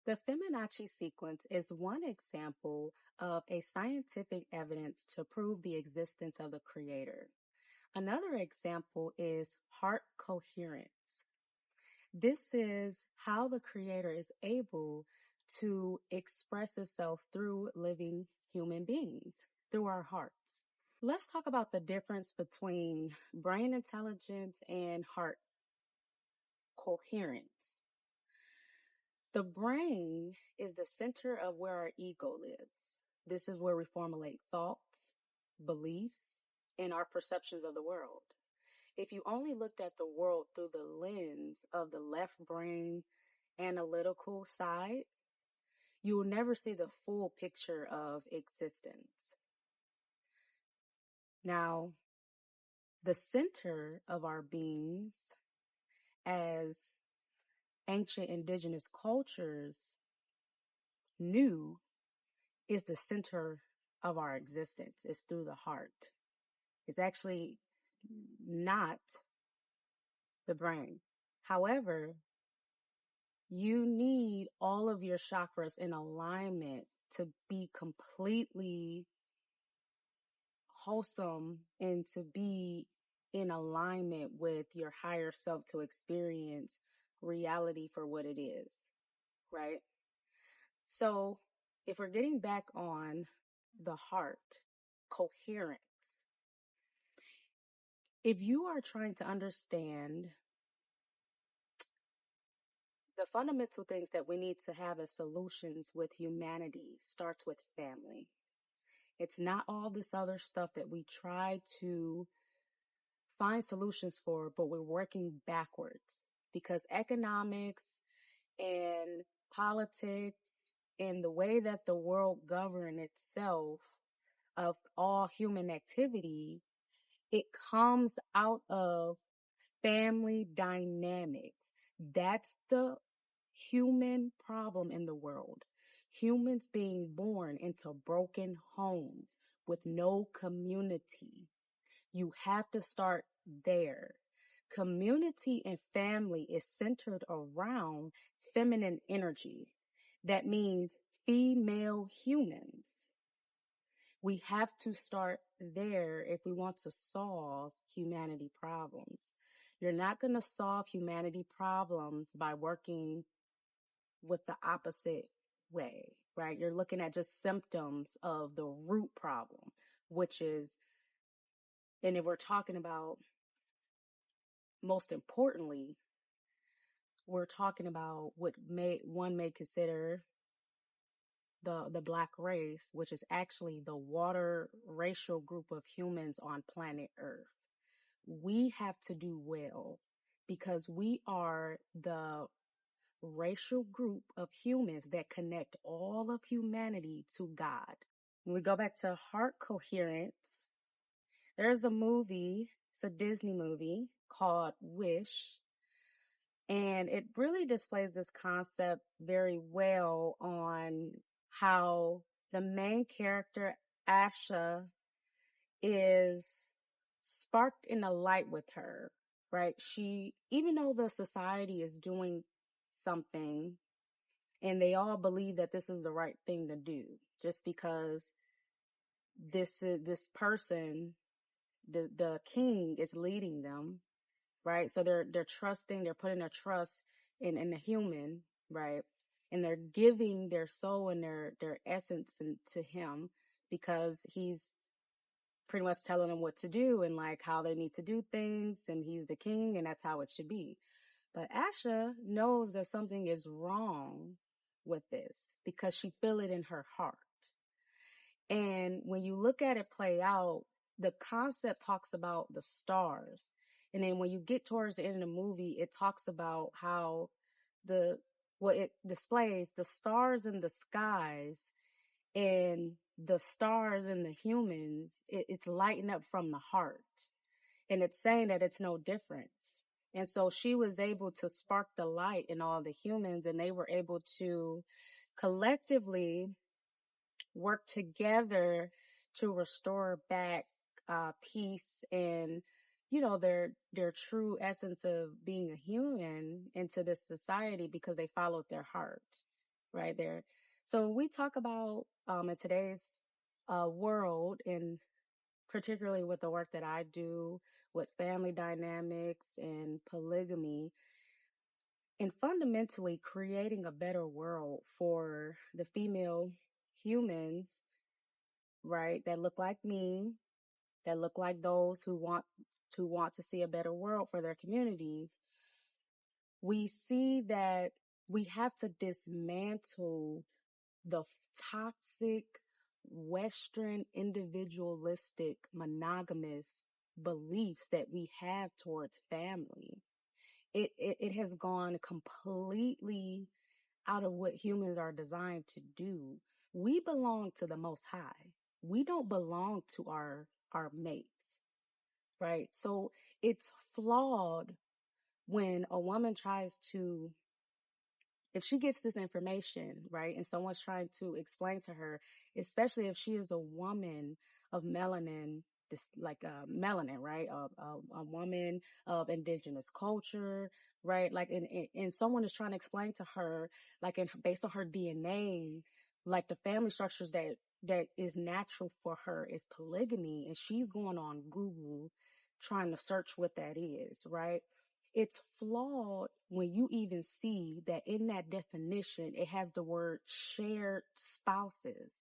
The Fibonacci sequence is one example of a scientific evidence to prove the existence of the creator. Another example is heart coherence. This is how the creator is able to express itself through living human beings, through our hearts. Let's talk about the difference between brain intelligence and heart coherence. The brain is the center of where our ego lives. This is where we formulate thoughts, beliefs, and our perceptions of the world. If you only looked at the world through the lens of the left brain analytical side, you will never see the full picture of existence. Now, the center of our beings, as ancient indigenous cultures knew, is the center of our existence. It's through the heart. It's actually not the brain. However, you need all of your chakras in alignment to be completely wholesome and to be in alignment with your higher self to experience reality for what it is, right? So if we're getting back on the heart, coherence, if you are trying to understand the fundamental things that we need to have as solutions with humanity, starts with family. It's not all this other stuff that we try to find solutions for, but we're working backwards because economics and politics and the way that the world governs itself of all human activity, it comes out of family dynamics. That's the human problem in the world. Humans being born into broken homes with no community. You have to start there. Community and family is centered around feminine energy. That means female humans. We have to start there if we want to solve humanity problems. You're not going to solve humanity problems by working with the opposite way, right? You're looking at just symptoms of the root problem, which is, and if we're talking about, most importantly, we're talking about what one may consider the black race, which is actually the water racial group of humans on planet Earth. We have to do well because we are the racial group of humans that connect all of humanity to God. When we go back to heart coherence, there's a movie, it's a Disney movie called Wish, and it really displays this concept very well on how the main character, Asha, is sparked in a light with her, right? She, even though the society is doing something and they all believe that this is the right thing to do, just because this person, the king is leading them, right? So they're trusting, they're putting their trust in the human, right? And they're giving their soul and their essence to him because he's pretty much telling them what to do and like how they need to do things, and he's the king and that's how it should be. But Asha knows that something is wrong with this because she feel it in her heart. And when you look at it play out, the concept talks about the stars. And then when you get towards the end of the movie, it talks about how it displays the stars in the skies and the stars in the humans. It's lighting up from the heart. And it's saying that it's no difference. And so she was able to spark the light in all the humans, and they were able to collectively work together to restore back peace and their true essence of being a human into this society because they followed their heart. right there. So we talk about in today's world, and particularly with the work that I do with family dynamics and polygamy, and fundamentally creating a better world for the female humans, right, that look like me, that look like those who want to see a better world for their communities. We see that we have to dismantle the toxic Western individualistic monogamous beliefs that we have towards family. It has gone completely out of what humans are designed to do. We belong to the Most High. We don't belong to our mates, right? So it's flawed when a woman tries to, if she gets this information, right, and someone's trying to explain to her, especially if she is a woman of melanin, this like melanin, right, a woman of indigenous culture, right, like, and someone is trying to explain to her, like, based on her DNA, like the family structures that is natural for her is polygamy, and she's going on Google trying to search what that is, right? It's flawed when you even see that in that definition, it has the word shared spouses.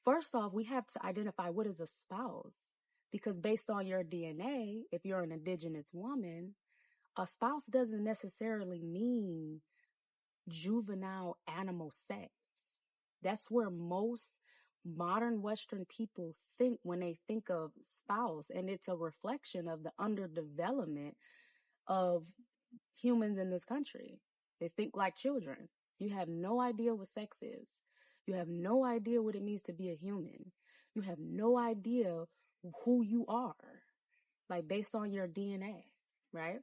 First off, we have to identify what is a spouse, because based on your DNA, if you're an indigenous woman, a spouse doesn't necessarily mean juvenile animal sex. That's where most modern Western people think when they think of spouse, and it's a reflection of the underdevelopment of humans in this country. They think like children. You have no idea what sex is. You have no idea what it means to be a human. You have no idea who you are, like based on your DNA, right?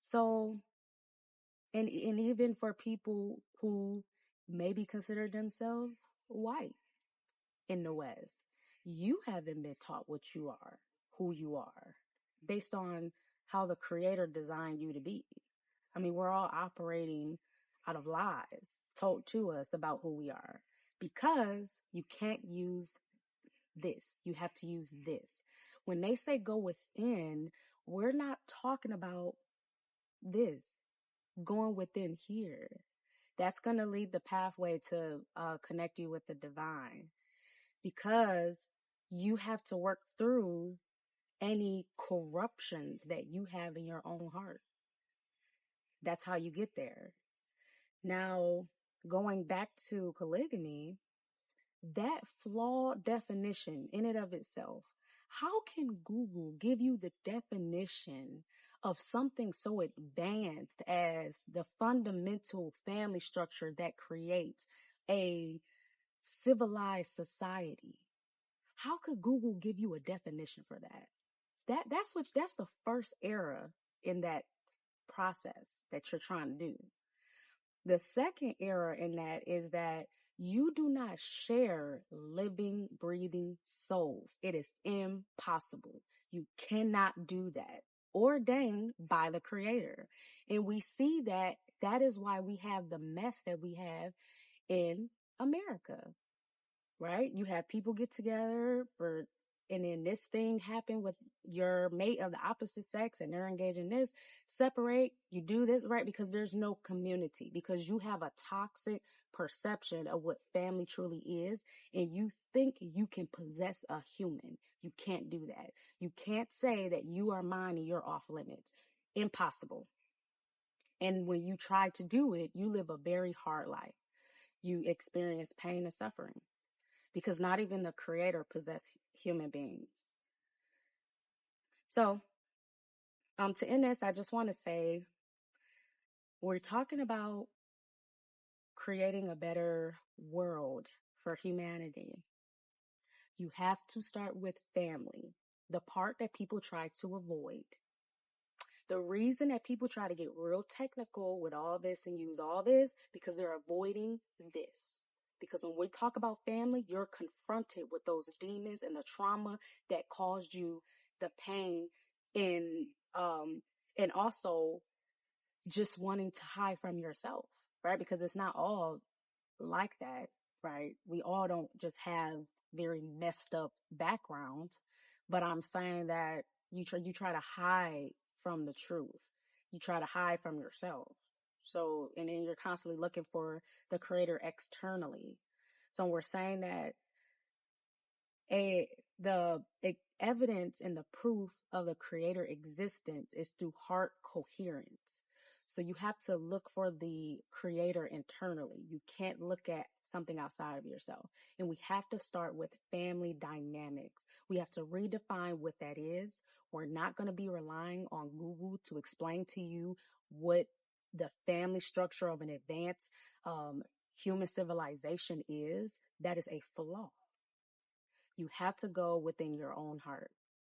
So, and even for people who maybe consider themselves white in the West, you haven't been taught what you are, who you are, based on how the Creator designed you to be. I mean, we're all operating out of lies told to us about who we are, because you can't use this. You have to use this. When they say go within, we're not talking about this, going within here. That's going to lead the pathway to connect you with the divine, because you have to work through any corruptions that you have in your own heart. That's how you get there. Now, going back to polygamy, that flawed definition in and of itself, how can Google give you the definition of something so advanced as the fundamental family structure that creates a civilized society? How could Google give you a definition for that? That's the first error in that process that you're trying to do. The second error in that is that you do not share living, breathing souls. It is impossible. You cannot do that, ordained by the Creator. And we see that is why we have the mess that we have in America, right? You have people get together and then this thing happen with your mate of the opposite sex, and they're engaged in this, separate, you do this, right? Because there's no community, because you have a toxic perception of what family truly is, and you think you can possess a human. You can't do that. You can't say that you are mine and you're off limits. Impossible. And when you try to do it, you live a very hard life. You experience pain and suffering, because not even the Creator possessed human beings. So, to end this, I just want to say, we're talking about creating a better world for humanity. You have to start with family, the part that people try to avoid. The reason that people try to get real technical with all this and use all this, because they're avoiding this. Because when we talk about family, you're confronted with those demons and the trauma that caused you the pain, and also just wanting to hide from yourself. right? Because it's not all like that, right? We all don't just have very messed up backgrounds, but I'm saying that you try to hide from the truth. You try to hide from yourself. So, and then you're constantly looking for the creator externally. So we're saying that the evidence and the proof of the creator existence is through heart coherence. So you have to look for the creator internally. You can't look at something outside of yourself. And we have to start with family dynamics. We have to redefine what that is. We're not going to be relying on Google to explain to you what the family structure of an advanced human civilization is. That is a flaw. You have to go within your own heart.